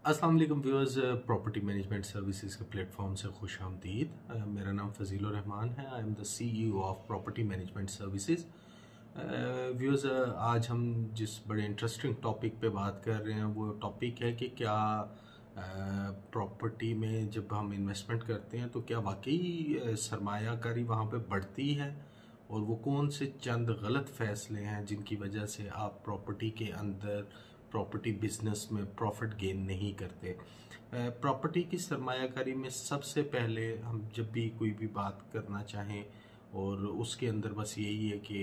अस्सलाम वालेकुम viewers, property management services के प्लेटफॉर्म से खुश आमदीद। मेरा नाम फजीलुर रहमान है। I am the CEO of property management services. Viewers, आज हम जिस बड़े इंटरेस्टिंग टॉपिक पे बात कर रहे हैं वो टॉपिक है कि क्या प्रॉपर्टी में जब हम इन्वेस्टमेंट करते हैं तो क्या वाकई सरमायाकारी वहाँ पे बढ़ती है, और वो कौन से चंद गलत फैसले हैं जिनकी वजह से आप प्रॉपर्टी के अंदर प्रॉपर्टी बिजनेस में प्रॉफिट गेन नहीं करते। प्रॉपर्टी की सरमायाकारी में सबसे पहले हम जब भी कोई भी बात करना चाहें, और उसके अंदर बस यही है कि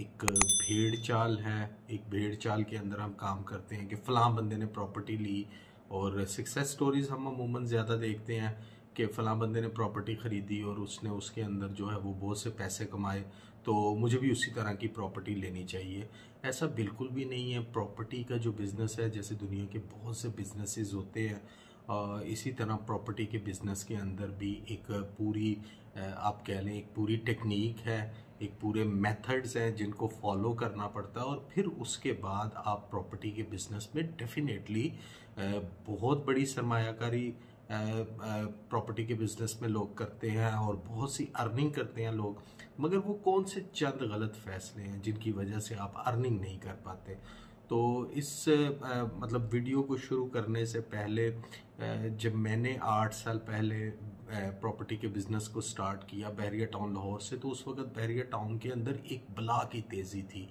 एक भेड़ चाल है। एक भेड़ चाल के अंदर हम काम करते हैं कि फ़लाँ बंदे ने प्रॉपर्टी ली, और सक्सेस स्टोरीज़ हम अमूमन ज़्यादा देखते हैं कि फ़लाँ बंदे ने प्रॉपर्टी ख़रीदी और उसने उसके अंदर जो है वो बहुत से पैसे कमाए, तो मुझे भी उसी तरह की प्रॉपर्टी लेनी चाहिए। ऐसा बिल्कुल भी नहीं है। प्रॉपर्टी का जो बिज़नेस है, जैसे दुनिया के बहुत से बिजनेसेस होते हैं, इसी तरह प्रॉपर्टी के बिज़नेस के अंदर भी एक पूरी आप कह लें एक पूरी टेक्निक है, एक पूरे मेथड्स हैं जिनको फॉलो करना पड़ता है, और फिर उसके बाद आप प्रॉपर्टी के बिज़नेस में डेफिनेटली बहुत बड़ी सरमायाकारी प्रॉपर्टी के बिज़नेस में लोग करते हैं और बहुत सी अर्निंग करते हैं लोग। मगर वो कौन से चंद गलत फैसले हैं जिनकी वजह से आप अर्निंग नहीं कर पाते। तो इस मतलब वीडियो को शुरू करने से पहले, जब मैंने 8 साल पहले प्रॉपर्टी के बिज़नेस को स्टार्ट किया बहरिया टाउन लाहौर से, तो उस वक्त बहरिया टाउन के अंदर एक बला की तेज़ी थी।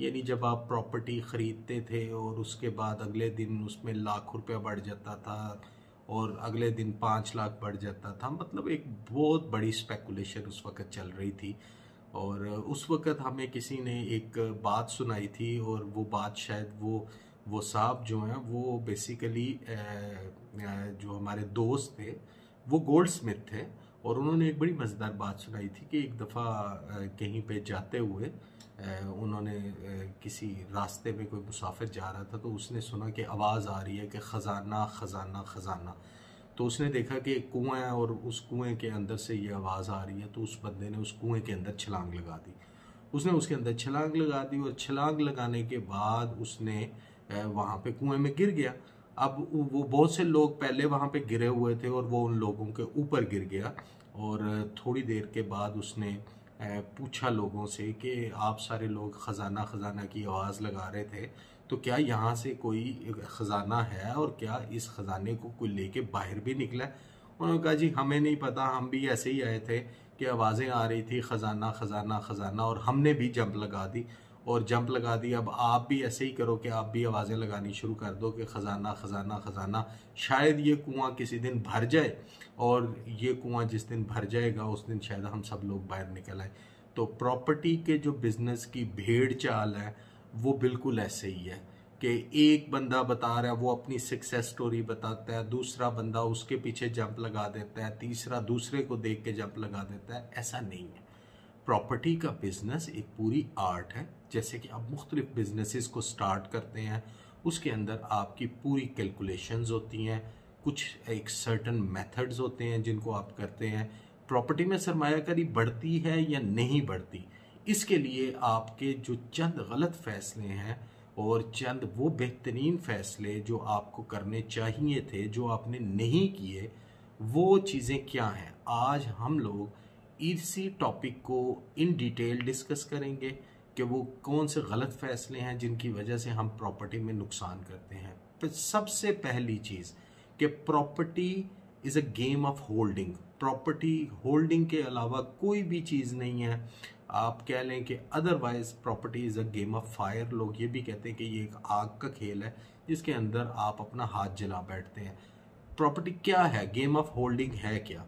यानी जब आप प्रॉपर्टी ख़रीदते थे और उसके बाद अगले दिन उसमें लाख रुपया बढ़ जाता था और अगले दिन 5 लाख बढ़ जाता था। मतलब एक बहुत बड़ी स्पेकुलेशन उस वक्त चल रही थी। और उस वक्त हमें किसी ने एक बात सुनाई थी, और वो बात शायद वो साहब जो हैं वो बेसिकली जो हमारे दोस्त थे वो गोल्ड स्मिथ थे, और उन्होंने एक बड़ी मज़ेदार बात सुनाई थी कि एक दफ़ा कहीं पे जाते हुए उन्होंने किसी रास्ते में कोई मुसाफिर जा रहा था, तो उसने सुना कि आवाज़ आ रही है कि ख़जाना ख़जाना ख़जाना। तो उसने देखा कि एक कुआं है और उस कुएं के अंदर से ये आवाज़ आ रही है, तो उस बंदे ने उस कुएं के अंदर छलांग लगा दी। उसने उसके अंदर छलांग लगा दी, और छलांग लगाने के बाद उसने वहाँ पे कुएं में गिर गया। अब वो बहुत से लोग पहले वहाँ पे गिरे हुए थे और वो उन लोगों के ऊपर गिर गया, और थोड़ी देर के बाद उसने पूछा लोगों से कि आप सारे लोग ख़जाना ख़जाना की आवाज़ लगा रहे थे, तो क्या यहाँ से कोई ख़जाना है, और क्या इस ख़जाने को कोई लेके बाहर भी निकला है? उन्होंने कहा जी हमें नहीं पता, हम भी ऐसे ही आए थे कि आवाज़ें आ रही थी ख़जाना ख़जाना ख़जाना, और हमने भी जंप लगा दी और जंप लगा दी। अब आप भी ऐसे ही करो कि आप भी आवाज़ें लगानी शुरू कर दो कि ख़जाना ख़जाना ख़जाना। शायद ये कुआं किसी दिन भर जाए, और ये कुआं जिस दिन भर जाएगा उस दिन शायद हम सब लोग बाहर निकल आए। तो प्रॉपर्टी के जो बिज़नेस की भेड़ चाल है वो बिल्कुल ऐसे ही है कि एक बंदा बता रहा है, वो अपनी सक्सेस स्टोरी बताता है, दूसरा बंदा उसके पीछे जंप लगा देता है, तीसरा दूसरे को देख के जंप लगा देता है। ऐसा नहीं है। प्रॉपर्टी का बिजनेस एक पूरी आर्ट है। जैसे कि आप मुख्तलिफ बिजनेसेस को स्टार्ट करते हैं, उसके अंदर आपकी पूरी कैलकुलेशंस होती हैं, कुछ एक सर्टन मेथड्स होते हैं जिनको आप करते हैं। प्रॉपर्टी में सरमायाकारी बढ़ती है या नहीं बढ़ती, इसके लिए आपके जो चंद गलत फैसले हैं और चंद वो बेहतरीन फैसले जो आपको करने चाहिए थे जो आपने नहीं किए, वो चीज़ें क्या हैं, आज हम लोग इसी टॉपिक को इन डिटेल डिस्कस करेंगे कि वो कौन से गलत फैसले हैं जिनकी वजह से हम प्रॉपर्टी में नुकसान करते हैं। तो सबसे पहली चीज़ कि property is a game of holding. Property holding के अलावा कोई भी चीज़ नहीं है। आप कह लें कि otherwise property is a game of fire. लोग ये भी कहते हैं कि ये एक आग का खेल है जिसके अंदर आप अपना हाथ जला बैठते हैं। प्रॉपर्टी क्या है, गेम ऑफ होल्डिंग है क्या?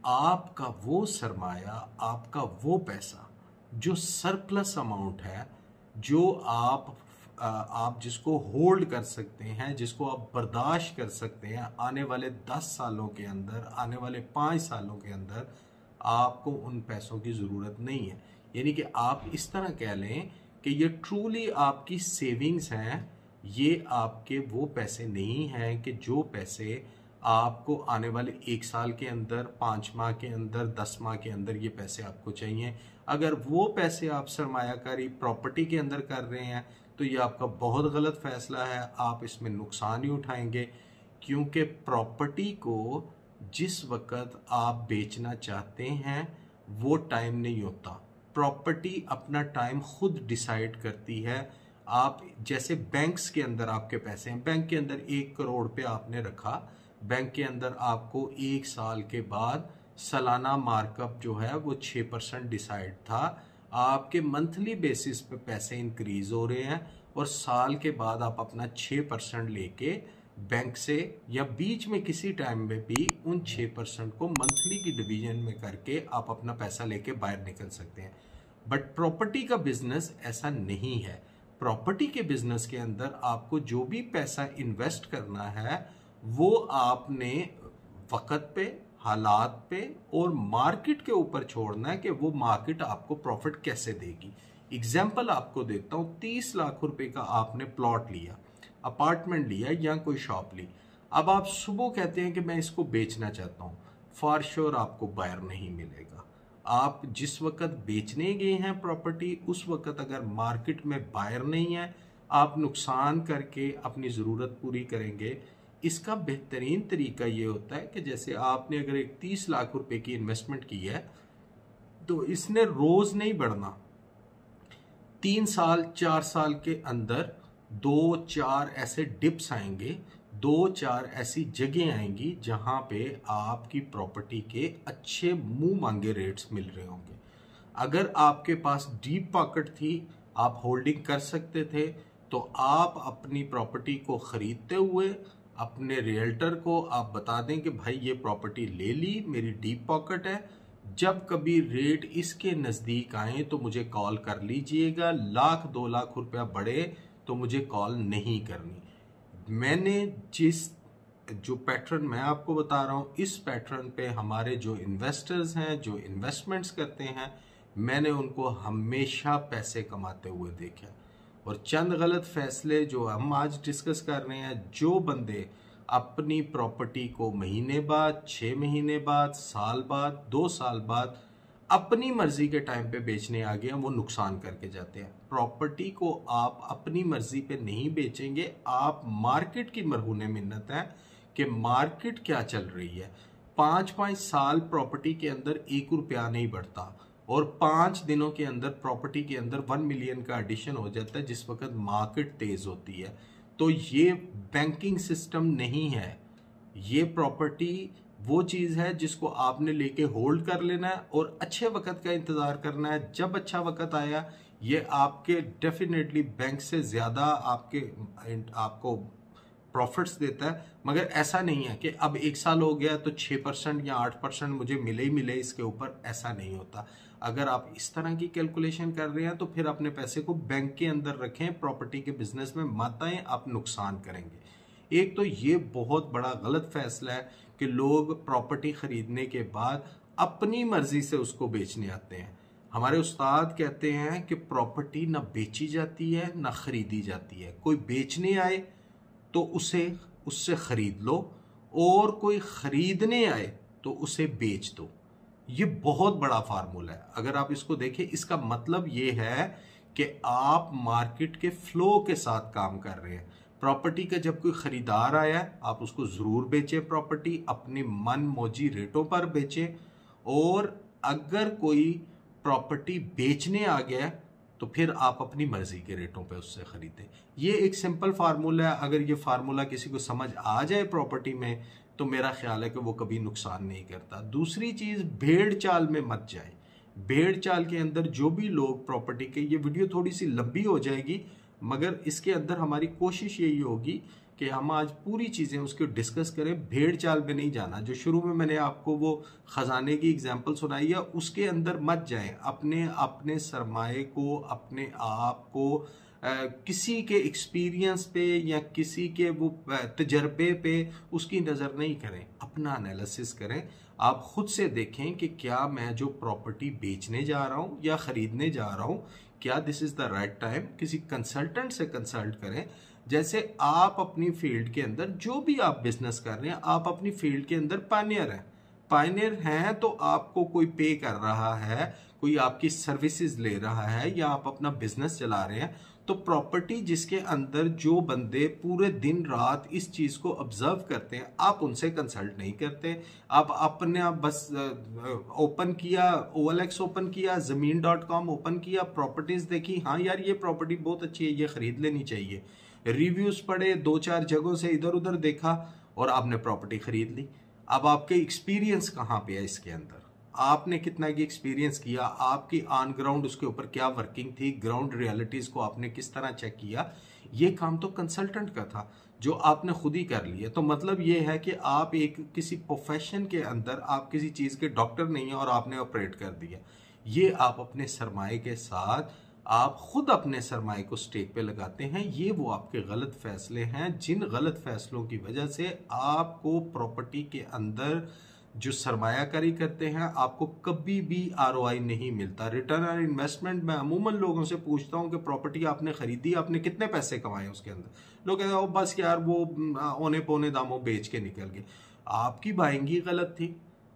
आपका वो सरमाया, आपका वो पैसा जो सरप्लस अमाउंट है, जो आप जिसको होल्ड कर सकते हैं, जिसको आप बर्दाश्त कर सकते हैं, आने वाले 10 सालों के अंदर, आने वाले 5 सालों के अंदर आपको उन पैसों की ज़रूरत नहीं है। यानी कि आप इस तरह कह लें कि ये ट्रूली आपकी सेविंग्स हैं। ये आपके वो पैसे नहीं हैं कि जो पैसे आपको आने वाले 1 साल के अंदर, 5 माह के अंदर, 10 माह के अंदर ये पैसे आपको चाहिए। अगर वो पैसे आप सरमायाकारी प्रॉपर्टी के अंदर कर रहे हैं तो ये आपका बहुत गलत फैसला है, आप इसमें नुकसान ही उठाएंगे, क्योंकि प्रॉपर्टी को जिस वक्त आप बेचना चाहते हैं वो टाइम नहीं होता। प्रॉपर्टी अपना टाइम खुद डिसाइड करती है। आप जैसे बैंक्स के अंदर आपके पैसे हैं, बैंक के अंदर 1 करोड़ पे आपने रखा, बैंक के अंदर आपको 1 साल के बाद सालाना मार्कअप जो है वो 6% डिसाइड था। आपके मंथली बेसिस पे पैसे इंक्रीज हो रहे हैं और साल के बाद आप अपना 6% लेके बैंक से या बीच में किसी टाइम में भी उन 6% को मंथली की डिवीजन में करके आप अपना पैसा लेके बाहर निकल सकते हैं। बट प्रॉपर्टी का बिजनेस ऐसा नहीं है। प्रॉपर्टी के बिजनेस के अंदर आपको जो भी पैसा इन्वेस्ट करना है वो आपने वक्त पे, हालात पे और मार्केट के ऊपर छोड़ना है कि वो मार्केट आपको प्रॉफिट कैसे देगी। एग्जाम्पल आपको देता हूँ, 30 लाख रुपए का आपने प्लॉट लिया, अपार्टमेंट लिया या कोई शॉप ली। अब आप सुबह कहते हैं कि मैं इसको बेचना चाहता हूँ, फॉर श्योर आपको बायर नहीं मिलेगा। आप जिस वक्त बेचने गए हैं प्रॉपर्टी, उस वक्त अगर मार्केट में बायर नहीं है, आप नुकसान करके अपनी ज़रूरत पूरी करेंगे। इसका बेहतरीन तरीका ये होता है कि जैसे आपने अगर एक 30 लाख रुपए की इन्वेस्टमेंट की है तो इसने रोज नहीं बढ़ना। 3 साल 4 साल के अंदर 2-4 ऐसे डिप्स आएंगे, 2-4 ऐसी जगह आएंगी जहां पे आपकी प्रॉपर्टी के अच्छे मुंह मांगे रेट्स मिल रहे होंगे। अगर आपके पास डीप पॉकेट थी, आप होल्डिंग कर सकते थे, तो आप अपनी प्रॉपर्टी को खरीदते हुए अपने रियल्टर को आप बता दें कि भाई ये प्रॉपर्टी ले ली, मेरी डीप पॉकेट है, जब कभी रेट इसके नज़दीक आए तो मुझे कॉल कर लीजिएगा, 1-2 लाख रुपया बढ़े तो मुझे कॉल नहीं करनी। मैंने जो पैटर्न मैं आपको बता रहा हूँ, इस पैटर्न पे हमारे जो इन्वेस्टर्स हैं, जो इन्वेस्टमेंट्स करते हैं, मैंने उनको हमेशा पैसे कमाते हुए देखा। और चंद गलत फैसले जो हम आज डिस्कस कर रहे हैं, जो बंदे अपनी प्रॉपर्टी को महीने बाद, 6 महीने बाद, साल बाद, 2 साल बाद अपनी मर्जी के टाइम पे बेचने आ गए, वो नुकसान करके जाते हैं। प्रॉपर्टी को आप अपनी मर्जी पे नहीं बेचेंगे, आप मार्केट की मरहूने मिन्नत है कि मार्केट क्या चल रही है। 5-5 साल प्रॉपर्टी के अंदर 1 रुपया नहीं बढ़ता और 5 दिनों के अंदर प्रॉपर्टी के अंदर 1 मिलियन का एडिशन हो जाता है जिस वक्त मार्केट तेज होती है। तो ये बैंकिंग सिस्टम नहीं है। ये प्रॉपर्टी वो चीज़ है जिसको आपने लेके होल्ड कर लेना है और अच्छे वक्त का इंतज़ार करना है। जब अच्छा वक्त आया ये आपके डेफिनेटली बैंक से ज़्यादा आपको प्रॉफिट्स देता है। मगर ऐसा नहीं है कि अब 1 साल हो गया तो 6% या 8% मुझे मिले ही मिले इसके ऊपर, ऐसा नहीं होता। अगर आप इस तरह की कैलकुलेशन कर रहे हैं तो फिर अपने पैसे को बैंक के अंदर रखें, प्रॉपर्टी के बिजनेस में मत आएं, आप नुकसान करेंगे। एक तो ये बहुत बड़ा गलत फैसला है कि लोग प्रॉपर्टी खरीदने के बाद अपनी मर्जी से उसको बेचने आते हैं। हमारे उस्ताद कहते हैं कि प्रॉपर्टी ना बेची जाती है ना खरीदी जाती है। कोई बेचने आए तो उससे खरीद लो और कोई खरीदने आए तो उसे बेच दो। ये बहुत बड़ा फार्मूला है। अगर आप इसको देखें, इसका मतलब ये है कि आप मार्केट के फ्लो के साथ काम कर रहे हैं। प्रॉपर्टी का जब कोई खरीदार आया आप उसको जरूर बेचें, प्रॉपर्टी अपने मन मौजी रेटों पर बेचें। और अगर कोई प्रॉपर्टी बेचने आ गया तो फिर आप अपनी मर्जी के रेटों पे उससे खरीदें। ये एक सिंपल फार्मूला है। अगर ये फार्मूला किसी को समझ आ जाए प्रॉपर्टी में तो मेरा ख्याल है कि वो कभी नुकसान नहीं करता। दूसरी चीज, भेड़ चाल में मत जाए। भेड़ चाल के अंदर जो भी लोग प्रॉपर्टी के, ये वीडियो थोड़ी सी लंबी हो जाएगी मगर इसके अंदर हमारी कोशिश यही होगी कि हम आज पूरी चीज़ें उसको डिस्कस करें। भेड़ चाल में नहीं जाना। जो शुरू में मैंने आपको वो खजाने की एग्जांपल सुनाई है उसके अंदर मत जाएं। अपने सरमाए को, अपने आप को किसी के एक्सपीरियंस पे या किसी के वो तजर्बे पे उसकी नज़र नहीं करें, अपना एनालिसिस करें। आप खुद से देखें कि क्या मैं जो प्रॉपर्टी बेचने जा रहा हूँ या ख़रीदने जा रहा हूँ, क्या this is the right time. किसी कंसल्टेंट से कंसल्ट करें। जैसे आप अपनी फील्ड के अंदर जो भी आप बिजनेस कर रहे हैं, आप अपनी फील्ड के अंदर पायनियर हैं तो आपको कोई पे कर रहा है, कोई आपकी सर्विसेज ले रहा है या आप अपना बिजनेस चला रहे हैं, तो तो प्रॉपर्टी जिसके अंदर जो बंदे पूरे दिन रात इस चीज को ऑब्जर्व करते हैं, आप उनसे कंसल्ट नहीं करते। आप अपने बस ओपन किया, OLX ओपन किया, ज़मीन.com ओपन किया, प्रॉपर्टीज देखी, हाँ यार ये प्रॉपर्टी बहुत अच्छी है, ये खरीद लेनी चाहिए, रिव्यूज पढ़े, 2-4 जगहों से इधर उधर देखा और आपने प्रॉपर्टी खरीद ली। अब आपके एक्सपीरियंस कहाँ पे है इसके अंदर, आपने कितना की एक्सपीरियंस किया, आपकी ऑन ग्राउंड उसके ऊपर क्या वर्किंग थी, ग्राउंड रियलिटीज को आपने किस तरह चेक किया, ये काम तो कंसल्टेंट का था जो आपने खुद ही कर लिया। तो मतलब ये है कि आप एक किसी प्रोफेशन के अंदर आप किसी चीज के डॉक्टर नहीं है और आपने ऑपरेट कर दिया। ये आप अपने सरमाए के साथ, आप खुद अपने सरमाए को स्टेक पे लगाते हैं। ये वो आपके गलत फैसले हैं जिन गलत फैसलों की वजह से आपको प्रॉपर्टी के अंदर जो सरमायाकारी करते हैं आपको कभी भी ROI नहीं मिलता। रिटर्न ऑन इन्वेस्टमेंट मैं अमूमन लोगों से पूछता हूं कि प्रॉपर्टी आपने खरीदी, आपने कितने पैसे कमाए उसके अंदर, लोग कहते हैं बस यार वो औने पौने दामों बेच के निकल गए। आपकी बाइंग ही गलत थी,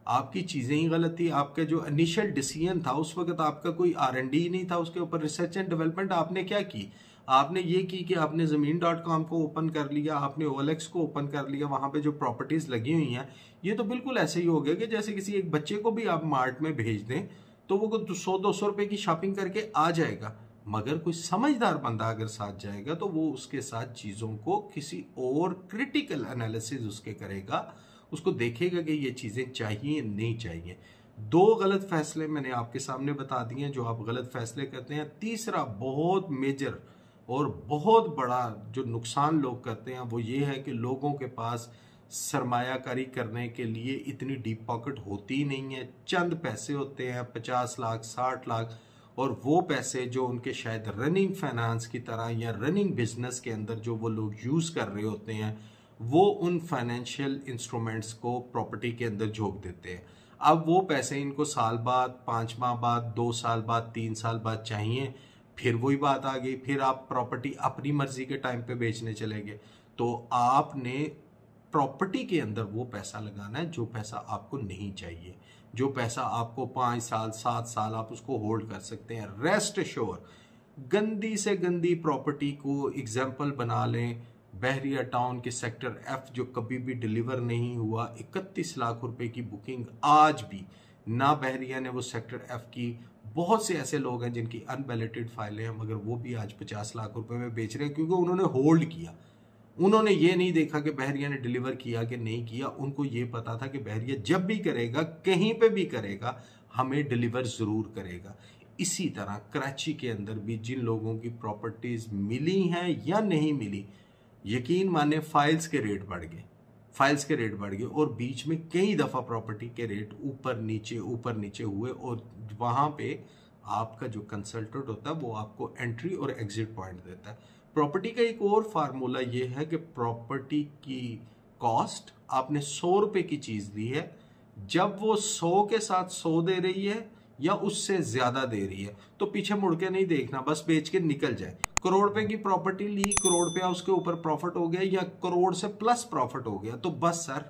आपकी चीजें ही गलत थी, आपका जो इनिशियल डिसीजन था उस वक्त आपका कोई R&D ही नहीं था, उसके ऊपर रिसर्च एंड डेवलपमेंट आपने क्या की, आपने ये की कि आपने ज़मीन.com को ओपन कर लिया, आपने OLX को ओपन कर लिया, वहां पे जो प्रॉपर्टीज लगी हुई हैं, ये तो बिल्कुल ऐसे ही हो गया कि जैसे किसी एक बच्चे को भी आप मार्ट में भेज दें तो वो 100-200 रुपए की शॉपिंग करके आ जाएगा। मगर कोई समझदार बंदा अगर साथ जाएगा तो वो उसके साथ चीजों को किसी और क्रिटिकल एनालिसिस उसके करेगा, उसको देखेगा कि ये चीजें चाहिए नहीं चाहिए। 2 गलत फैसले मैंने आपके सामने बता दिए जो आप गलत फैसले करते हैं। तीसरा बहुत मेजर और बहुत बड़ा जो नुकसान लोग करते हैं वो ये है कि लोगों के पास सरमायाकारी करने के लिए इतनी डीप पॉकेट होती नहीं है। चंद पैसे होते हैं, 50 लाख 60 लाख, और वो पैसे जो उनके शायद रनिंग फाइनेंस की तरह या रनिंग बिजनेस के अंदर जो वो लोग यूज कर रहे होते हैं, वो उन फाइनेंशियल इंस्ट्रूमेंट्स को प्रॉपर्टी के अंदर झोंक देते हैं। अब वो पैसे इनको साल बाद, 5 माह बाद, 2 साल बाद, 3 साल बाद चाहिए, फिर वही बात आ गई, फिर आप प्रॉपर्टी अपनी मर्जी के टाइम पे बेचने चले गए। तो आपने प्रॉपर्टी के अंदर वो पैसा लगाना है जो पैसा आपको नहीं चाहिए, जो पैसा आपको 5 साल 7 साल आप उसको होल्ड कर सकते हैं। रेस्ट एश्योर, गंदी से गंदी प्रॉपर्टी को एग्जाम्पल बना लें, बहरिया टाउन के सेक्टर F जो कभी भी डिलीवर नहीं हुआ, 31 लाख रुपए की बुकिंग आज भी ना बहरिया ने वो सेक्टर F की। बहुत से ऐसे लोग हैं जिनकी अनबैलेटेड फाइलें हैं मगर वो भी आज 50 लाख रुपए में बेच रहे हैं क्योंकि उन्होंने होल्ड किया। उन्होंने ये नहीं देखा कि बहरिया ने डिलीवर किया कि नहीं किया, उनको ये पता था कि बहरिया जब भी करेगा, कहीं पे भी करेगा, हमें डिलीवर जरूर करेगा। इसी तरह कराची के अंदर भी जिन लोगों की प्रॉपर्टीज मिली हैं या नहीं मिली, यकीन माने फाइल्स के रेट बढ़ गए और बीच में कई दफा प्रॉपर्टी के रेट ऊपर नीचे हुए और वहां पे आपका जो कंसल्टेंट होता है वो आपको एंट्री और एग्जिट पॉइंट देता है। प्रॉपर्टी का एक और फार्मूला ये है कि प्रॉपर्टी की कॉस्ट, आपने 100 रुपए की चीज ली है, जब वो 100 के साथ 100 दे रही है या उससे ज्यादा दे रही है तो पीछे मुड़ के नहीं देखना, बस बेच के निकल जाए। करोड़ रुपए की प्रॉपर्टी ली, करोड़ रुपया उसके ऊपर प्रॉफिट हो गया या करोड़ से प्लस प्रॉफिट हो गया तो बस सर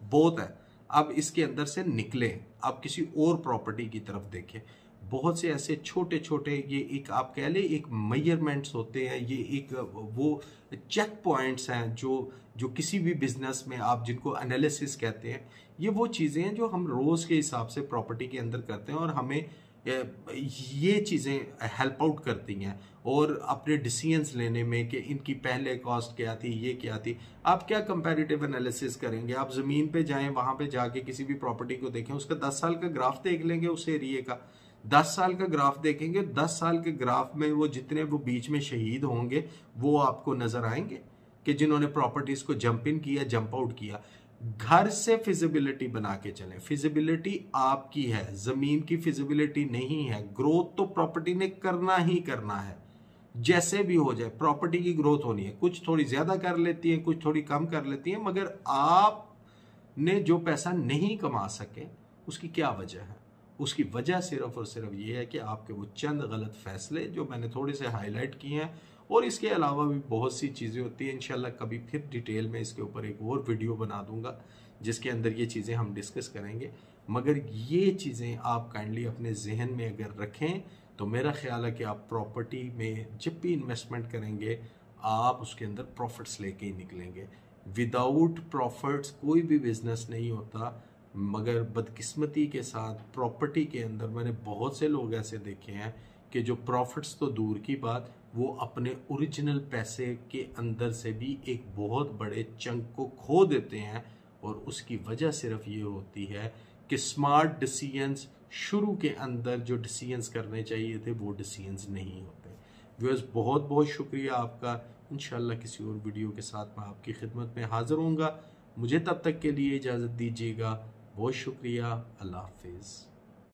बहुत है, अब इसके अंदर से निकले, अब किसी और प्रॉपर्टी की तरफ देखें। बहुत से ऐसे छोटे छोटे, ये एक आप कह ले एक मेजरमेंट्स होते हैं, ये एक वो चेक पॉइंट्स हैं जो किसी भी बिजनेस में आप जिनको एनालिसिस कहते हैं, ये वो चीज़ें हैं जो हम रोज़ के हिसाब से प्रॉपर्टी के अंदर करते हैं और हमें ये चीज़ें हेल्प आउट करती हैं और अपने डिसीजंस लेने में कि इनकी पहले कॉस्ट क्या थी, ये क्या थी। आप क्या कंपैरेटिव एनालिसिस करेंगे, आप ज़मीन पे जाएं, वहाँ पे जाके किसी भी प्रॉपर्टी को देखें, उसका 10 साल का ग्राफ देख लेंगे, उस एरिए का 10 साल का ग्राफ देखेंगे, 10 साल के ग्राफ में वो जितने वो बीच में शहीद होंगे वो आपको नजर आएंगे कि जिन्होंने प्रॉपर्टीज को जंप इन किया, जंप आउट किया। घर से फिजिबिलिटी बना के चलें, फिजिबिलिटी आपकी है, जमीन की फिजिबिलिटी नहीं है। ग्रोथ तो प्रॉपर्टी ने करना ही करना है, जैसे भी हो जाए प्रॉपर्टी की ग्रोथ होनी है। कुछ थोड़ी ज्यादा कर लेती है, कुछ थोड़ी कम कर लेती है, मगर आपने जो पैसा नहीं कमा सके उसकी क्या वजह है? उसकी वजह सिर्फ और सिर्फ ये है कि आपके वो चंद गलत फैसले जो मैंने थोड़े से हाईलाइट किए हैं, और इसके अलावा भी बहुत सी चीज़ें होती हैं। इंशाल्लाह कभी फिर डिटेल में इसके ऊपर एक और वीडियो बना दूंगा जिसके अंदर ये चीज़ें हम डिस्कस करेंगे। मगर ये चीज़ें आप काइंडली अपने जहन में अगर रखें तो मेरा ख्याल है कि आप प्रॉपर्टी में जब भी इन्वेस्टमेंट करेंगे आप उसके अंदर प्रॉफिट्स लेके ही निकलेंगे। विदाउट प्रॉफिट्स कोई भी बिजनेस नहीं होता। मगर बदकिस्मती के साथ प्रॉपर्टी के अंदर मैंने बहुत से लोग ऐसे देखे हैं कि जो प्रॉफिट्स तो दूर की बात, वो अपने ओरिजिनल पैसे के अंदर से भी एक बहुत बड़े चंक को खो देते हैं। और उसकी वजह सिर्फ ये होती है कि स्मार्ट डिसीजंस शुरू के अंदर जो डिसीजंस करने चाहिए थे वो डिसीजंस नहीं होते। व्यूअर्स, बहुत बहुत शुक्रिया आपका। इंशाल्लाह किसी और वीडियो के साथ मैं आपकी खिदमत में हाजिर होऊंगा। मुझे तब तक के लिए इजाज़त दीजिएगा। बहुत शुक्रिया। अल्लाह हाफिज़।